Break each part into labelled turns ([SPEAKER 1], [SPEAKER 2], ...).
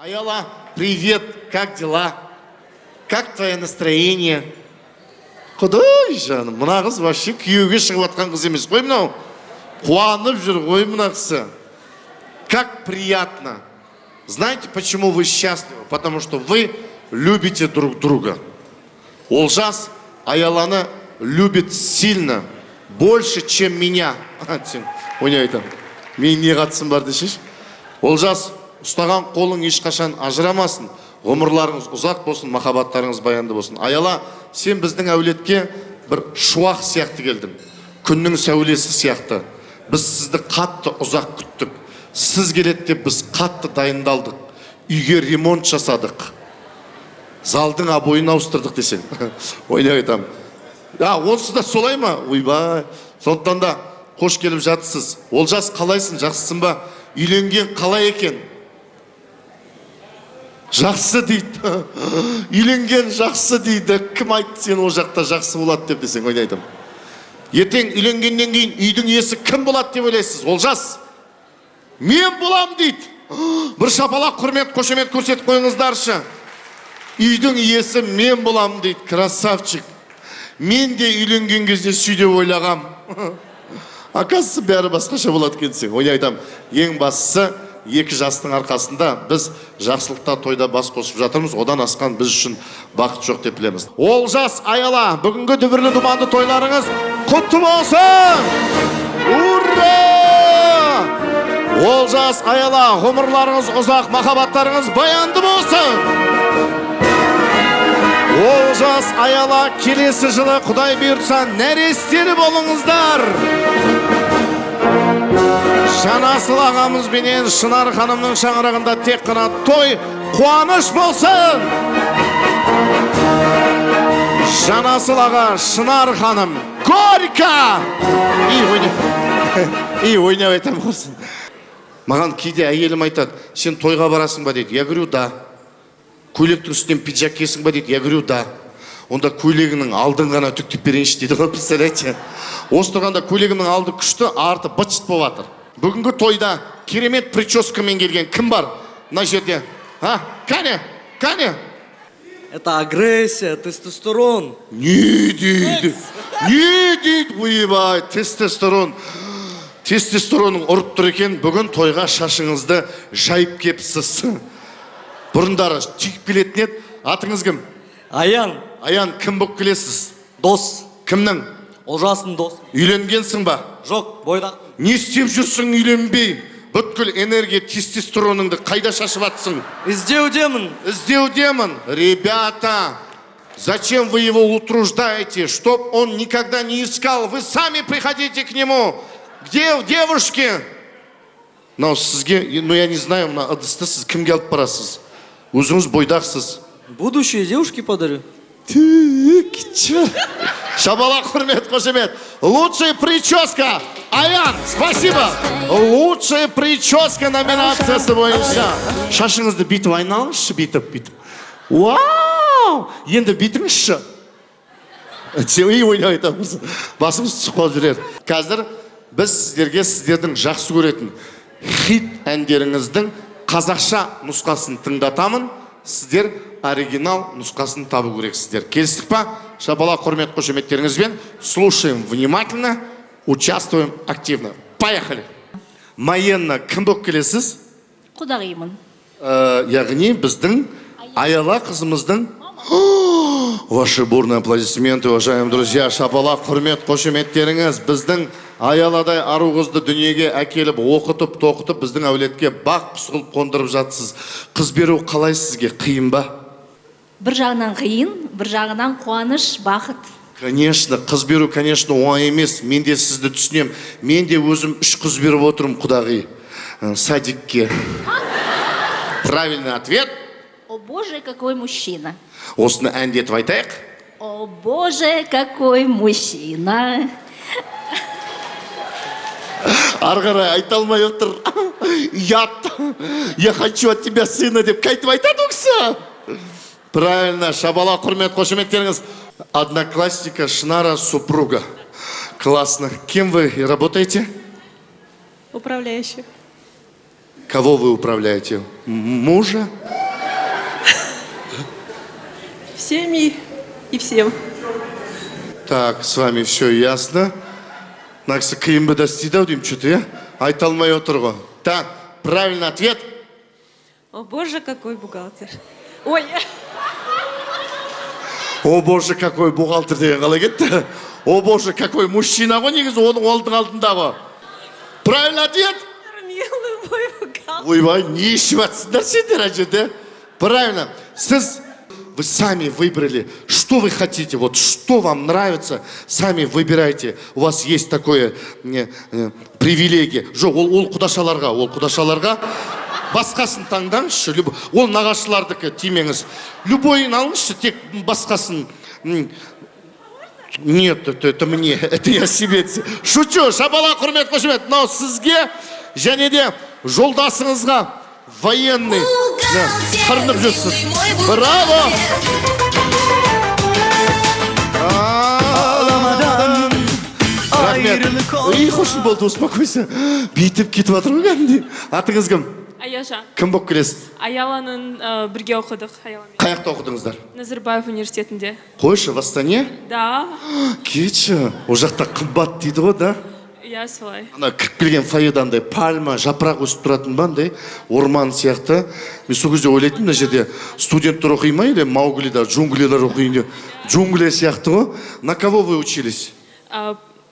[SPEAKER 1] Аяла, привет, как дела? Как твое настроение? Құдай жаным, мына қыз вообще күйеуге шығып жатқан қыз емес қой мынау. Қуанып жүр ғой мына кісі. Как приятно. Знаете, почему вы счастливы? Потому что вы любите друг друга. Олжас Аяланы любит сильно, больше, чем меня. Ойнайтам. Мен не қатысым бар дешеш? Олжас, ұстаған қолың ешқашан ажырамасын. Ғұмырларыңыз ұзақ болсын, махаббаттарыңыз баянды болсын. Аяла, сен біздің әулетке бір шуақ сияқты келдің. Күннің сәулесі сияқты. Біз сізді қатты ұзақ күттік. Сіз келеді деп біз қатты дайындалдық. Үйге ремонт жасадық. Залдың обойын ауыстырдық десең. Ойнап айтам. Онсыз да солай ма? Ойбай. Сондықтан да қош келіп жатсыз. Олжас, қалайсың? Жақсысың ба? Үйленген қалай екен? Жақсы дейді. Үйленген жақсы дейді. Кім айтты сен ол жақта жақсы болады деп десең, ойнайтым. Ертең үйленгеннен кейін үйдің иесі кім болады деп ойлайсыз? Олжас, мен болам дейді. Бір шапалақ құрмет, қошемет көрсетіп қойыңыздаршы. Үйдің иесі мен болам дейді. Красавчик. Мен де үйленген кезде сөйде ойлағам. Акасы бәрі басқаша болады кетсең. Ойнайтам, ең бастысы екі жастың арқасында біз жақсылықта тойда бас қосып жатырмыз. Одан асқан біз үшін бақыт жоқ деп білеміз. Олжас, Аяла, бүгінгі дүбірлі думанды тойларыңыз құтты болсын! Ура! Олжас, Аяла, ғұмырларыңыз ұзақ, махаббаттарыңыз баянды болсын! Олжас, Аяла, келесі жылы Құдай бұйыртса нәрестелі болыңыздар! Жанасыл ағамызбенен Шынар ханымның шаңырағында тек қана той, қуаныш болсын! Жанасыл аға, Шынар ханым, горько! Ойнап айтам құрсын. Маған кейде әйелім айтады, сен тойға барасың ба дейді. Я говорю, да. Көйлектің үстінен пиджак киесің ба дейді. Я говорю, да. Онда көйлегінің алдын ғана түктіп берейінші дейді ғой, представляете. Осы тұрғанда көйлегімнің алды күшті, арты быт-шыт болып жатыр. Бүгінгі тойда керемет прическамен келген кім бар мына жерде? Кәне?
[SPEAKER 2] Это агрессия, тестостерон.
[SPEAKER 1] Не дейді? Ойбай, тестостерон. Тестостеронның ұрып тұр екен. Бүгін тойға шашыңызды жайып кепсіз. Бұрындары түйіп келетін еді. Атыңыз кім?
[SPEAKER 2] Аян.
[SPEAKER 1] Аян, кім болып келесіз?
[SPEAKER 2] Дос.
[SPEAKER 1] Кімнің?
[SPEAKER 2] Олжастың дос.
[SPEAKER 1] Үйленгенсің ба?
[SPEAKER 2] Жоқ, бойдақ.
[SPEAKER 1] Не істеп жүрсің үйленбей? Бүткіл энергия тестостероныңды қайда шашып атсың?
[SPEAKER 2] Іздеудемін.
[SPEAKER 1] Ребята, зачем вы его утруждаете, чтоб он никогда не искал? Вы сами приходите к нему. Где девушки? Но сізге, я не знаю, мына ыдысты сіз кімге алып барасыз? Өзіңіз бойдақсыз.
[SPEAKER 2] Будущие девушки подарю.
[SPEAKER 1] Шабалақ, құрмет, қошемет. Лучшая прическа. Аян, спасибо. Лучшая прическа номинациясы бойынша. Шашыңызды бүйтіп айналыңызшы, бүйтіп. Вау! Енді бүйтіңізші. Ойнап айтамыз. Басымыз түсіп қалып жүрер. Қазір біз сіздердің жақсы көретін хит әндеріңіздің қазақша нұсқасын тыңдатамын. Сіздер оригинал нұсқасын табу керексіздер. Келістік па? Шабалақ, құрмет, қошеметтеріңізбен слушаем внимательно, участвуем активно. Поехали! Майенна, кім болып келесіз?
[SPEAKER 3] Құдағимын.
[SPEAKER 1] Яғни біздің Аяла қызымыздың. Ваши бурные аплодисменты, уважаемые друзья. Шабалақ, құрмет, қошеметтеріңіз. Біздің Аяладай ару қызды дүниеге әкеліп, оқытып, тоқытып, біздің әулетке бақ пысқылып қондырып жатсыз. Қыз беру қалай сізге, қиын ба?
[SPEAKER 3] Бір жағынан қиын, бір жағынан қуаныш, бақыт.
[SPEAKER 1] Конечно, қыз беру, конечно, оңай емес. Мен де сізді түсінем. Мен де өзім 3 қыз беріп отырмын, құдағи. Садикке. Правильный ответ.
[SPEAKER 3] О боже, какой мужчина.
[SPEAKER 1] Осыны әндетіп айтайық.
[SPEAKER 3] О боже, какой мужчина.
[SPEAKER 1] Арғарай айта алмай отыр. Ят. Я хочу от тебя сына деп қайтып айтады өксі. Правильно, Шабалақ, құрмет, қошеметтеріңіз. Одноклассника Шынара супруга. Классно. Кем вы работаете?
[SPEAKER 4] Управляющих.
[SPEAKER 1] Кого вы управляете? Мужа?
[SPEAKER 4] семьи и всем.
[SPEAKER 1] Так, с вами все ясно. Наксы киім бі дастида дейм что-то, я? Айта алмай отыр ғой. Так, правильный ответ.
[SPEAKER 4] О боже, какой бухгалтер. Ой,
[SPEAKER 1] О боже, какой бухгалтер деген қалай кетті? О боже, какой мужчина ғой негізі оның олдың алдындағы. Правильный ответ.
[SPEAKER 4] милый мой бухгалтер.
[SPEAKER 1] Ойбай, не ішіп атсыңдар сендер ана жерде. Правильно. Вы сами выбрали, что вы хотите, вот что вам нравится, сами выбирайте. У вас есть такое привилегия. Жоқ, ол құдашаларға басқасын таңдаңызшы. Ол нағашылардікі тимеңіз. Любойын алыңызшы, тек басқасын. Нет, это мне, это я себе. Шучу, шапала құрмет қошемет. Но сізге және де жолдасыңызға военный қырынып жүрсін. Браво! Рахмет. Ей, қошын болды, успокойся. Бейтіп кетіп атыр ғой кәдімдей. Атыңыз кім?
[SPEAKER 5] Аяжа.
[SPEAKER 1] Кім болып келесіз?
[SPEAKER 5] Аяланың бірге оқыдық. Аяламен.
[SPEAKER 1] Қаяқта оқыдыңыздар?
[SPEAKER 5] Назарбаев университетінде.
[SPEAKER 1] Қойшы, в Астане?
[SPEAKER 5] Да.
[SPEAKER 1] Кетші, ол жақта қымбат дейді ғой, да?
[SPEAKER 5] Я солай.
[SPEAKER 1] Ана кіріп келген фойедандай пальма, жапырақ өсіп тұратын бандай, орман сияқты. Мен сол кезде ойлайтын, мына жерде студенттер оқи ма или Мауглида, джунглилер оқиын деп. Джунгли сияқты ғой. На кого вы учились?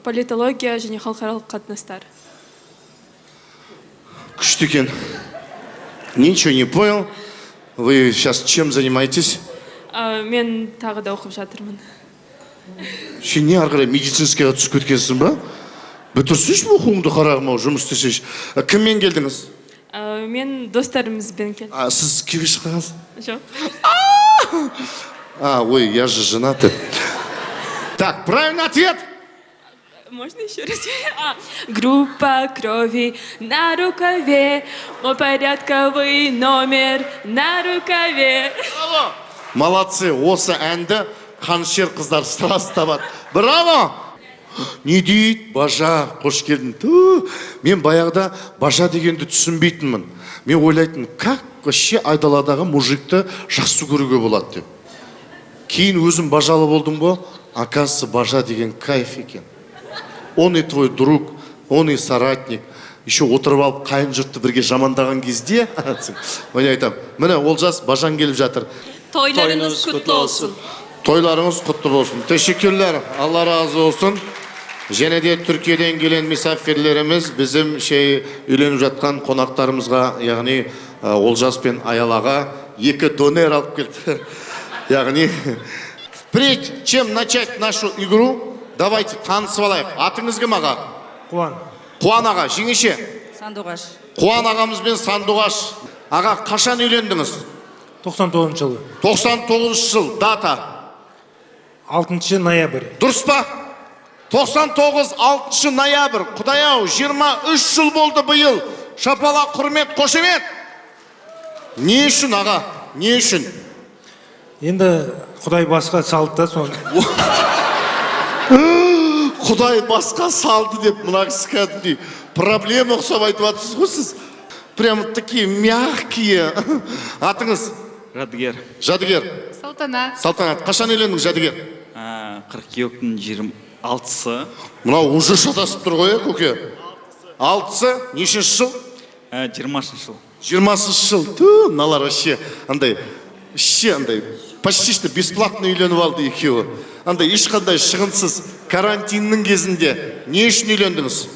[SPEAKER 5] Политология және халықаралық қатынастар.
[SPEAKER 1] Күшті екен. Ничего не понял. Вы сейчас чем занимаетесь?
[SPEAKER 5] Мен тағы да оқып жатырмын.
[SPEAKER 1] Сен не ары қарай медицинскийға түсіп кеткенсің ба? Бітірсейші оқуыңды қарағым ау, жұмыс істесейші. Кіммен келдіңіз?
[SPEAKER 5] Мен достарымызбен келдім.
[SPEAKER 1] Сіз күйеуге шыққансыз?
[SPEAKER 5] Жоқ.
[SPEAKER 1] Ой, я же женатый. Так, правильный ответ.
[SPEAKER 5] Можно еще раз? Группа крови на рукаве, мой порядковый номер на рукаве.
[SPEAKER 1] Молодцы, осы әнді қаншер қыздар сразу табады. Браво! Не дейді? Бажа, қош келдің. Мен баяғыда бажа дегенді түсінбейтінмін. Мен ойлайтын, как вообще айдаладағы мужикті жақсы көруге болады деп. Кейін өзім бажалы болдым ғой, оказывается, бажа деген кайф екен. Он и твой друг, он и соратник. Еще отырып алып қайын жұртты бірге жамандаған кезде, мен айтам, міне Олжас бажан келіп жатыр.
[SPEAKER 4] Тойларыңыз құтты olsun.
[SPEAKER 1] Тойларыңыз құтты болсын. Teşekkürler. Алла разы olsun. Және де Түркиеден келген мисафирлеріміз біздің үйленіп жатқан қонақтарымызға, яғни Олжас пен Аялаға 2 донер алып келді. Яғни, прежде чем начать нашу игру, давайте танысып алайық. Атыңыз кім аға?
[SPEAKER 6] Қуан.
[SPEAKER 1] Қуан аға, жеңеше.
[SPEAKER 4] Сандуғаш.
[SPEAKER 1] Қуан ағамыз бен Сандуғаш. Аға, қашан үйлендіңіз?
[SPEAKER 6] 99 жылы.
[SPEAKER 1] 99 жыл, дата.
[SPEAKER 6] 6 ноябрь.
[SPEAKER 1] Дұрыс па? 99 6 ноябрь. Құдай-ау, 23 жыл болды бұйыл. Шапала құрмет, қошемет. Не үшін аға? Не үшін?
[SPEAKER 6] Енді Құдай басқа салды да соны.
[SPEAKER 1] Құдай басқа салды деп мына кісі кәдімгідей проблема ұқсап айтып жатсыз ғой сіз. Прямо такие мягкие. Атыңыз?
[SPEAKER 7] Жадыгер.
[SPEAKER 1] Жадыгер.
[SPEAKER 8] Салтанат.
[SPEAKER 1] Салтанат. Қашан үйлендіңіз, Жадыгер?
[SPEAKER 7] Қыркүйектің 26-сы.
[SPEAKER 1] Мынау уже шатасып тұр ғой, көке. 6-сы, нешінші жыл?
[SPEAKER 7] 20-шы жыл.
[SPEAKER 1] 20-шы жыл. Ту, налар вообще андай, почти что бесплатно үйленіп алды екеуі. Андай ешқандай шығынсыз карантиннің кезінде не үшін үйлендіңіз?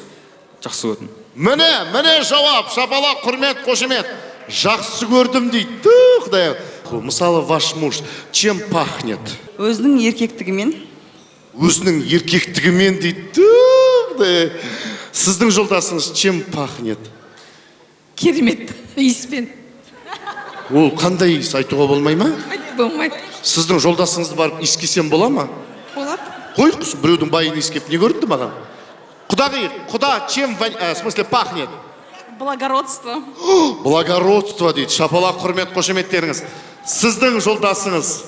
[SPEAKER 7] Жақсы көрдім.
[SPEAKER 1] Міне жауап, шапала құрмет, қошемет. Жақсы көрдім дейді. Ту, Құдай. Мысалы, ваш муж чем пахнет?
[SPEAKER 4] Өзінің еркектігімен.
[SPEAKER 1] Өзінің еркектігімен дейді. Ту, Құдай. Сіздің жолдасыңыз чем пахнет?
[SPEAKER 3] Керемет иіспен.
[SPEAKER 1] Ол қандай иіс, айтуға болмай ма?
[SPEAKER 3] Болмайды.
[SPEAKER 1] Сіздің жолдасыңызды барып иіскесем бола ма?
[SPEAKER 3] Болады.
[SPEAKER 1] Қой, біреудің байын иіскеп не көрінді маған? Құда чем, в смысле, пахнет?
[SPEAKER 4] Благородство.
[SPEAKER 1] Благородство дейді. Шапала құрмет, қошеметтеріңіз. Сіздің жолдасыңыз?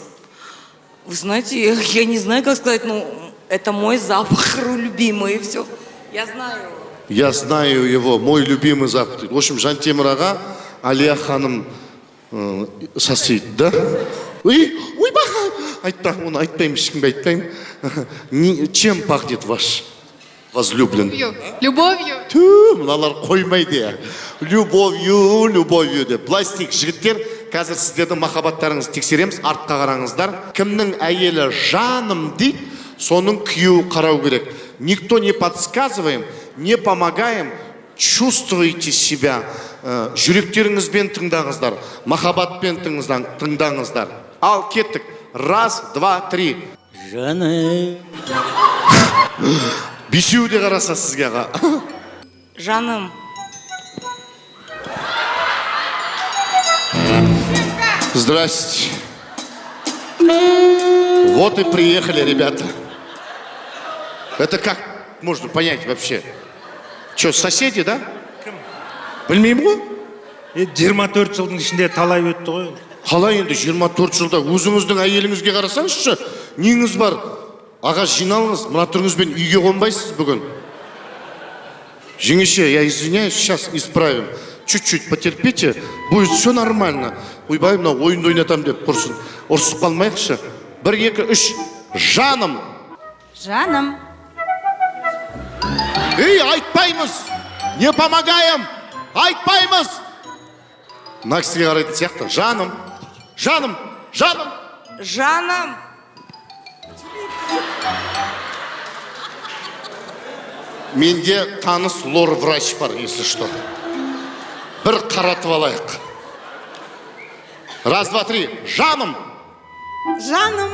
[SPEAKER 9] Вы знаете, я не знаю, как сказать, ну, это мой запах любимый, и все. Я знаю его.
[SPEAKER 1] Я знаю его, мой любимый запах. В общем, Жантемір аға, Алия ханым сосед, да? Ойбай, айтпа, оны айтпаймын, ешкімге айтпаймын. Чем пахнет ваш возлюбленный?
[SPEAKER 8] Любовью.
[SPEAKER 1] Түү, мыналар қоймайды. Любовью деп. Пластик жігіттер, қазір сіздердің махаббаттарыңызды тексереміз, артқа қараңыздар. Кімнің әйелі жаным дейді, соның күйеуі қарау керек. Никто не подсказываем, не помогаем, чувствуйте себя. Жүректеріңізбен тыңдаңыздар, махаббатпен тыңдаңыздар. Ал кеттік. Раз, два, три.
[SPEAKER 2] Жаным.
[SPEAKER 1] Бесеу де қараса сізге аға.
[SPEAKER 9] Жаным.
[SPEAKER 1] Здрасте. Вот и приехали, ребята. Это как можно понять вообще? Что, соседи, да? Білмеймін ғой?
[SPEAKER 6] 24 жылдың ішінде талай өтті ғой.
[SPEAKER 1] Қалай енді 24 жылда өзіңіздің әйеліңізге қарасаңызшы, неңіз бар? Аға жиналыңыз, мына түріңізбен үйге қонбайсыз бүгін. Жеңеше, я извиняюсь, сейчас исправим. Чуть-чуть потерпите, будет все нормально. Ойбай, мына ойынды ойнатам деп құрсын. Ұрсып қалмайықшы. 1, 2, 3. Жаным.
[SPEAKER 8] Жаным.
[SPEAKER 1] Ей, айтпаймыз. Не помогаем. Айтпаймыз. Мына кісіге қарайтын сияқты. Жаным. Жаным. Жаным.
[SPEAKER 9] Жаным.
[SPEAKER 1] Менде таныс лор-врач бар, если что. Бір қаратып алайық. Раз, два, три. Жаным.
[SPEAKER 9] Жаным.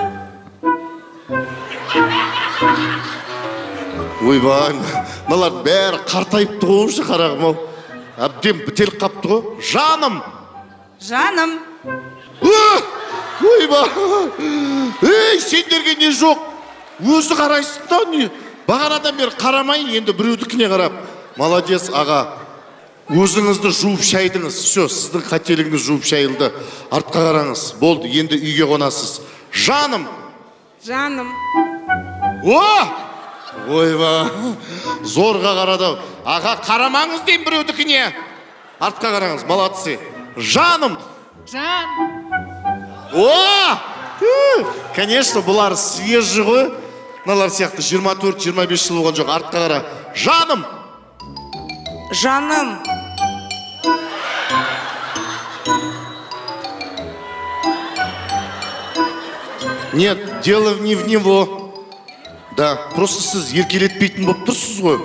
[SPEAKER 1] Ойбай, мыналар бәрі қартайыпты ғой уже, қарағым-ау. Әбден бітеліп қапты ғой. Жаным.
[SPEAKER 9] Жаным.
[SPEAKER 1] Ойбай. Ей, сендерге не жоқ? Өзі қарайсың да, не? Бағанадан бері қарамай, енді біреудікіне қарап. Молодец, аға. Өзіңізді жуып шайдыңыз. Все, сіздің қателігіңіз жуып шайылды. Артқа қараңыз. Болды, енді үйге қонасыз. Жаным.
[SPEAKER 9] Жаным.
[SPEAKER 1] Ойба, зорға қарады. Аға, қарамаңыз дейін біреудікіне. Артқа қараңыз, молодцы. Жаным.
[SPEAKER 8] Жан.
[SPEAKER 1] Конечно, бұлар свежі ғой. Мыналар сияқты 24-25 жыл болған жоқ. Артқа қара. Жаным.
[SPEAKER 9] Жаным.
[SPEAKER 1] Нет, дело не в него. Да, просто сіз еркелетпейтін болып тұрсыз ғой.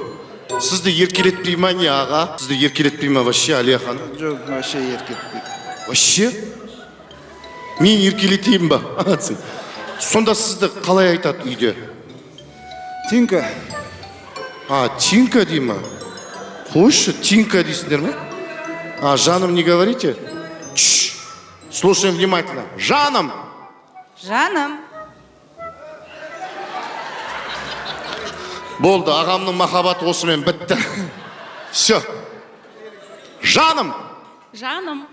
[SPEAKER 1] Сізді еркелетпей ма не, аға? Сізді еркелетпей ма вообще, Алияхан?
[SPEAKER 10] Жоқ, вообще еркелетпейді.
[SPEAKER 1] Вообще? Мен еркелетейін ба? Сонда сізді қалай айтады үйде?
[SPEAKER 10] Тинка.
[SPEAKER 1] Тинка дей ма? Қойшы, Тинка дейсіңдер ма? Жаным не говорите? Слушаем внимательно. Жаным.
[SPEAKER 8] Жаным.
[SPEAKER 1] Болды, ағамның махаббаты осымен бітті. Все. Жаным.
[SPEAKER 5] Жаным.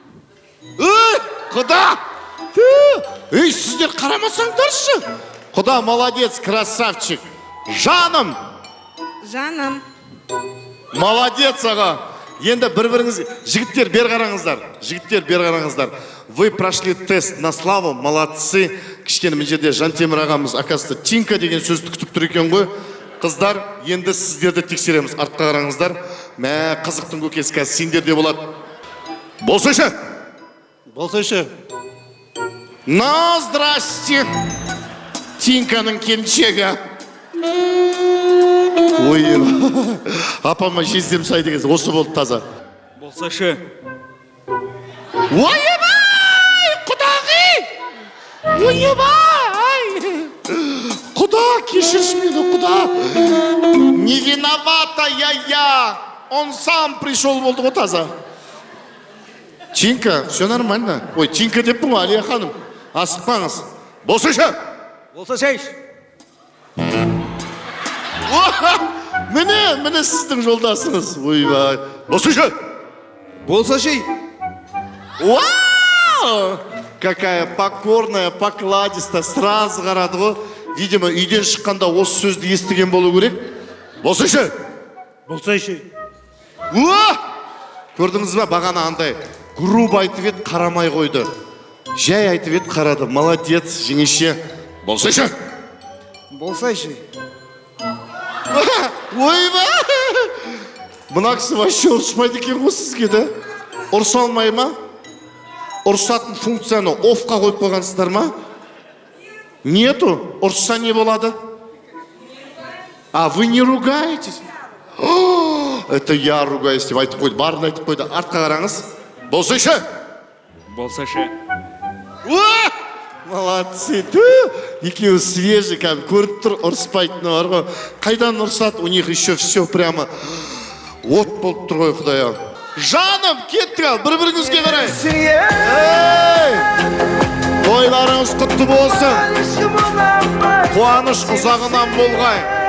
[SPEAKER 1] Құда! Ей, сіздер қарамасаңдаршы. Құда, молодец, красавчик. Жаным.
[SPEAKER 9] Жаным.
[SPEAKER 1] Молодец, аға. Енді бір-біріңіз, жігіттер бер қараңыздар. Жігіттер бер қараңыздар. Вы прошли тест на славу, молодцы. Кішкене мен жерде Жантемір ағамыз, оказывается, Тинка деген сөзді күтіп тұр екен ғой. Қыздар, енді сіздерді тексереміз. Артқа қараңыздар. Мә, қызықтың көкесі қазір сендерде болады. Болсайшы.
[SPEAKER 6] Болсайшы.
[SPEAKER 1] Ну, здрасте. Тинканың келіншегі. Ой, апама жездем сай деген осы болды таза.
[SPEAKER 7] Болсашы.
[SPEAKER 1] Ойбай, құдағи! Ойбай! Құда, кешірші мені, құда. Не виновата я. Он сам пришел болды ғой таза. Тинка, все нормально. Ой, Тинка деп бұл, Алия ханым. Асықпаңыз. Болсайшы!
[SPEAKER 2] Болсайшы.
[SPEAKER 1] Міне сіздің жолдасыңыз. Ойбай. Болсайшы!
[SPEAKER 10] Болсашы!
[SPEAKER 1] Вау! Какая покорная, покладистая, сразу қарады ғой. Видимо, үйден шыққанда осы сөзді естіген болу керек. Болсайшы!
[SPEAKER 6] Болсайшы.
[SPEAKER 1] Көрдіңіз ба, бағана андай грубо айтып еді, қарамай қойды. Жай айтып еді, қарады. Молодец, жеңеше. Болсайшы.
[SPEAKER 10] Болсайшы.
[SPEAKER 1] Ойба! Мына кісі вообще ұрыспайды екен ғой сізге, да? Ұрыса алмай ма? Ұрысатын функцияны офқа қойып қойғансыздар ма? Нету. Ұрысса не болады? А вы не ругаетесь? Это я ругаюсь деп айтып қойды. Барын айтып қойды. Артқа қараңыз. Болсайшы.
[SPEAKER 7] Болсайшы.
[SPEAKER 1] Молодцы. Екеуі свежий, көріп тұр, ұрыспайтыны бар ғой. Қайдан ұрысады? У них еще все прямо от болып тұр ғой, Құдай-ау. Жаным, кеттік ал, бір-біріңізге қарай. Тойларыңыз құтты болсын. Қуаныш ұзағынан болғай.